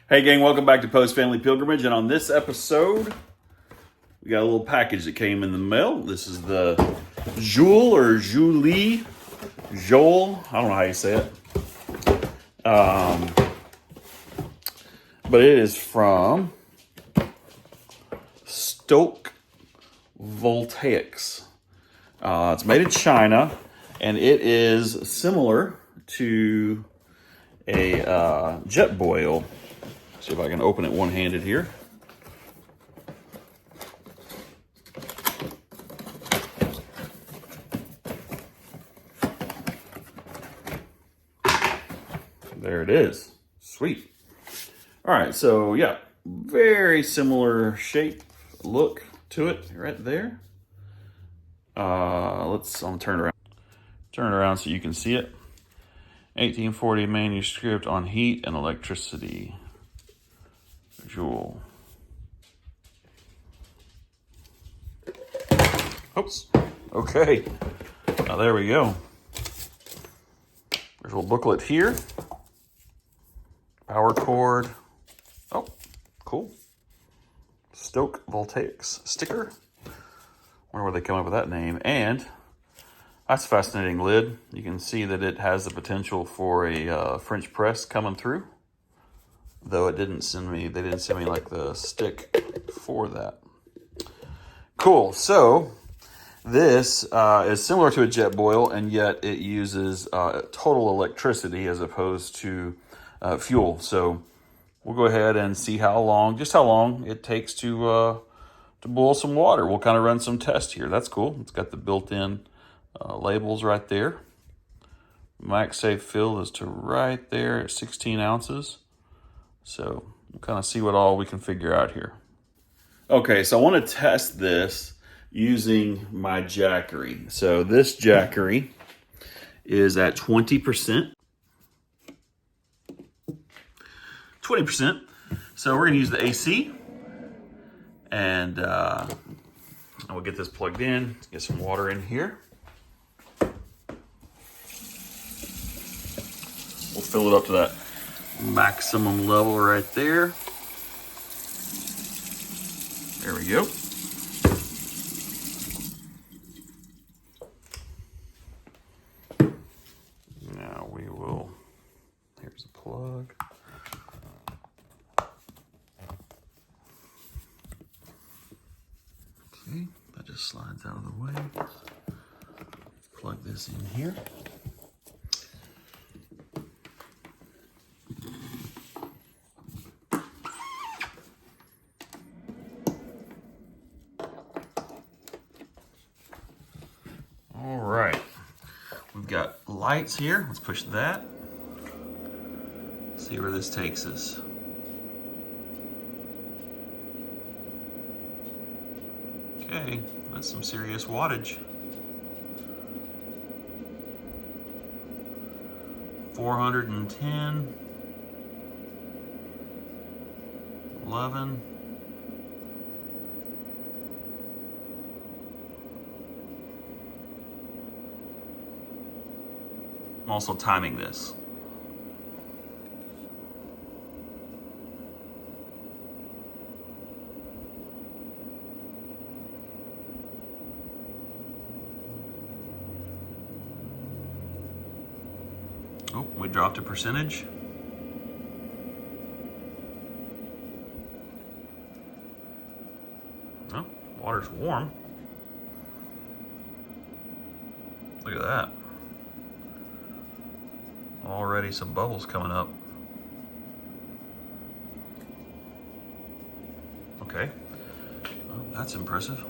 Hey gang, welcome back to Post Family Pilgrimage, and on this episode, we got a little package that came in the mail. This is the Joulle or Joulle, I don't know how you say it. But it is from Stoke Voltaics. It's made in China, and it is similar to a JetBoil. See if I can open it one-handed here. There it is. Sweet. All right, so yeah, very similar shape, look to it right there. I'm gonna turn it around. Turn it around so you can see it. 1840 manuscript on heat and electricity. Joulle. Oops. Okay. Now there we go. There's a little booklet here. Power cord. Oh, cool. Stoke Voltaics sticker. Wonder where they come up with that name. And that's a fascinating lid. You can see that it has the potential for a French press coming through. Though they didn't send me like the stick for that. Cool. So this is similar to a JetBoil, and yet it uses total electricity as opposed to fuel. So we'll go ahead and see how long it takes to boil some water. We'll kind of run some tests here. That's cool. It's got the built-in labels right there. Max safe fill is to right there at 16 ounces. So we'll kind of see what all we can figure out here. Okay, so I want to test this using my Jackery. So this Jackery is at 20%. 20%. So we're going to use the AC. And we'll get this plugged in. Get some water in here. We'll fill it up to that maximum level right there. There we go. Now here's the plug. Okay, that just slides out of the way. Plug this in here. All right, we've got lights here. Let's push that. See where this takes us. Okay, that's some serious wattage. 410, 11. I'm also timing this. Oh, we dropped a percentage. Oh, water's warm. Look at that. Already some bubbles coming up. Okay, well, that's impressive.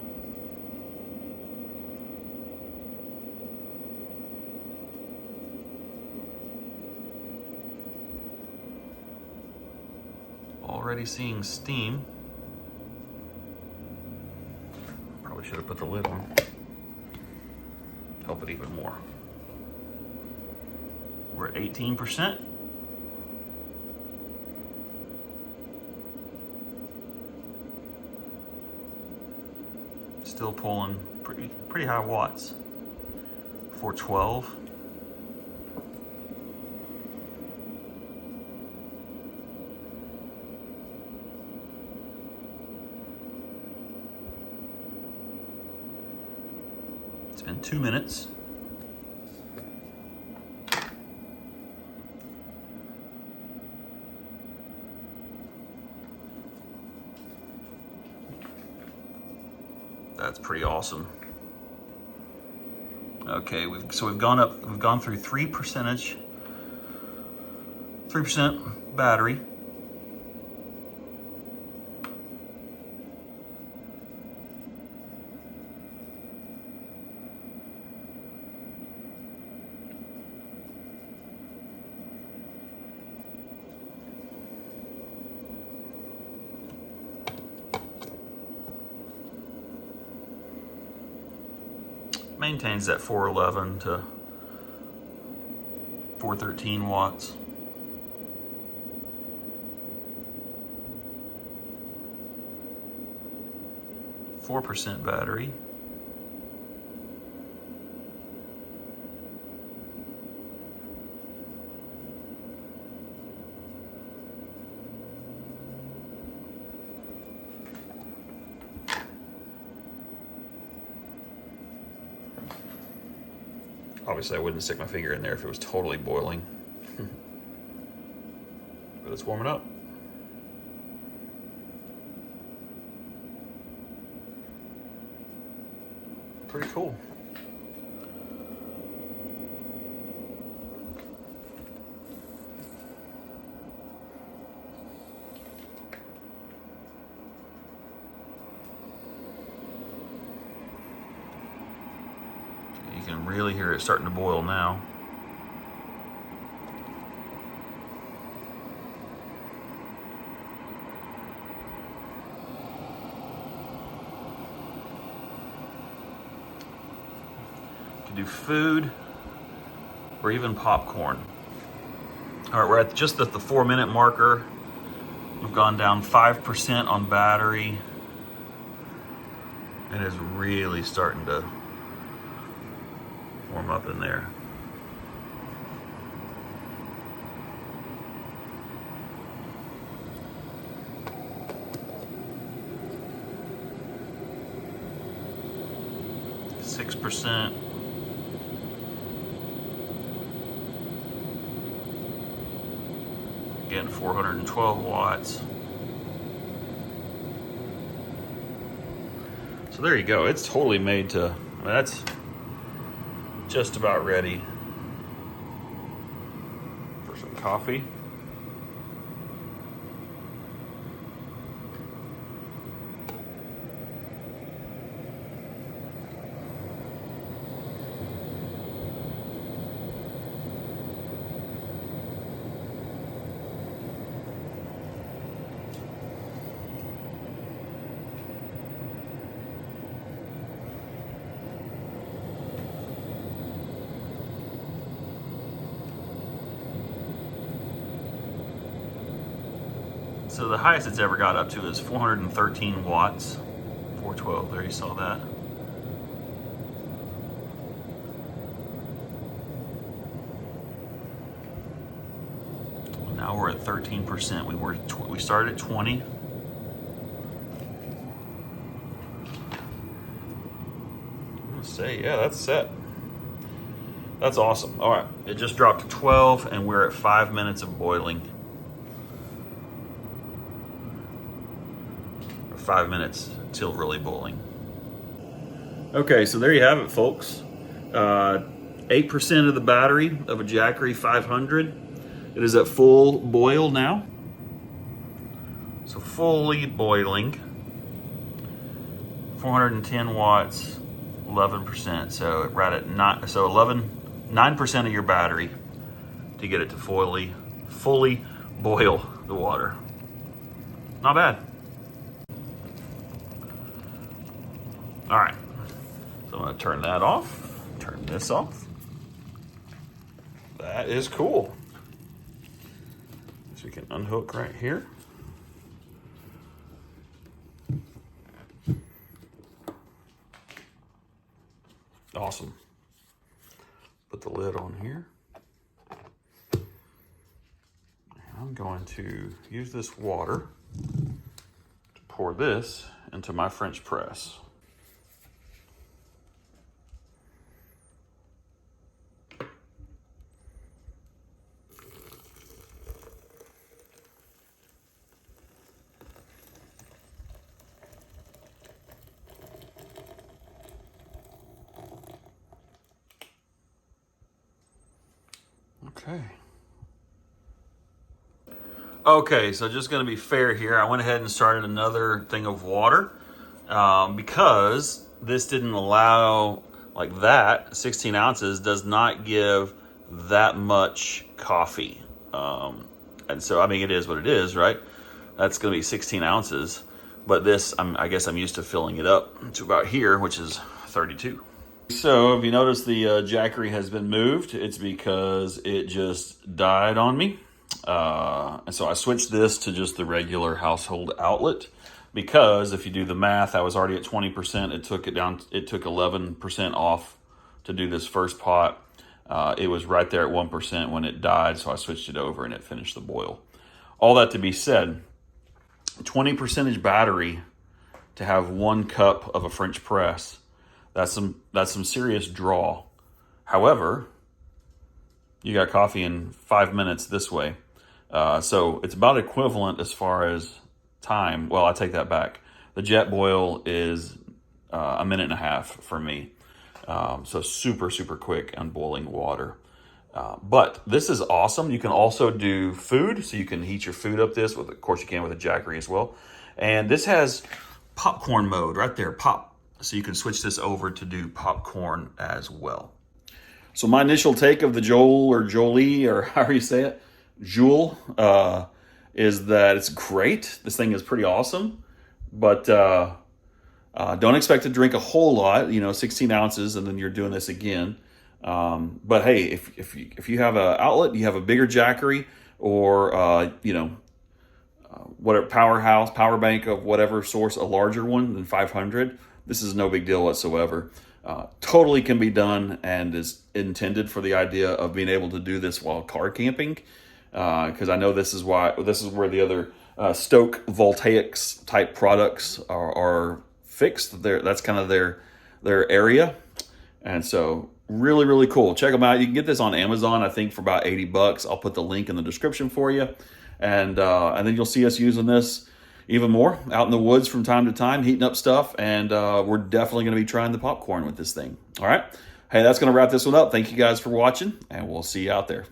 Already seeing steam. Probably should have put the lid on. Help it even more. We're at 18%. Still pulling pretty high watts. 412. been 2 minutes. That's pretty awesome. Okay, we've gone through 3% battery. Maintains that 411 to 413 watts. %4 battery. Obviously, I wouldn't stick my finger in there if it was totally boiling. But it's warming up. Pretty cool. You can really hear it starting to boil now. You can do food or even popcorn. All right, we're at just at the 4-minute marker. We've gone down 5% on battery. It is really starting to warm up in there. %6. Again, 412 watts. So there you go. It's totally made to, that's just about ready for some coffee. So the highest it's ever got up to is 413 watts. 412, there you saw that. Now we're at 13%. We started at 20. I'm gonna say, yeah, that's set. That's awesome. All right, it just dropped to 12 and we're at 5 minutes of boiling. 5 minutes till really boiling. Okay, so there you have it, folks. 8% of the battery of a Jackery 500. It is at full boil now. So fully boiling. 410 watts, 11%. So right at 9% of your battery to get it to fully boil the water. Not bad. All right, so I'm gonna turn that off, turn this off. That is cool. So we can unhook right here. Awesome. Put the lid on here. And I'm going to use this water to pour this into my French press. Okay. Okay, so just going to be fair here. I went ahead and started another thing of water because this didn't allow like that. 16 ounces does not give that much coffee. And so, I mean, it is what it is, right? That's going to be 16 ounces. But this, I guess I'm used to filling it up to about here, which is 32. So if you notice the jackery has been moved, it's because it just died on me. And so I switched this to just the regular household outlet because if you do the math, I was already at 20%. It took it down. It took 11% off to do this first pot. It was right there at 1% when it died. So I switched it over and it finished the boil. All that to be said, 20% battery to have 1 cup of a French press. That's some serious draw. However, you got coffee in 5 minutes this way. So it's about equivalent as far as time. Well, I take that back. The JetBoil is a minute and a half for me. So super, super quick on boiling water. But this is awesome. You can also do food. So you can heat your food up this. Of course, you can with a jackery as well. And this has popcorn mode right there, pop. So you can switch this over to do popcorn as well. So my initial take of the Joulle or Joulle or however you say it, Joulle, is that it's great. This thing is pretty awesome, but don't expect to drink a whole lot. 16 ounces, and then you're doing this again. But hey, if you have an outlet, you have a bigger jackery, or whatever power bank of whatever source, a larger one than 500. This is no big deal whatsoever. Totally can be done and is intended for the idea of being able to do this while car camping. Because I know this is where the other Stoke Voltaics type products are fixed. That's kind of their area, and so really, really cool. Check them out. You can get this on Amazon, I think, for about $80. I'll put the link in the description for you, and then you'll see us using this even more out in the woods from time to time, heating up stuff, and we're definitely going to be trying the popcorn with this thing. All right. Hey, that's going to wrap this one up. Thank you guys for watching, and we'll see you out there.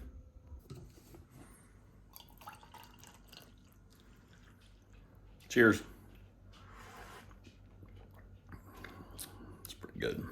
Cheers. It's pretty good.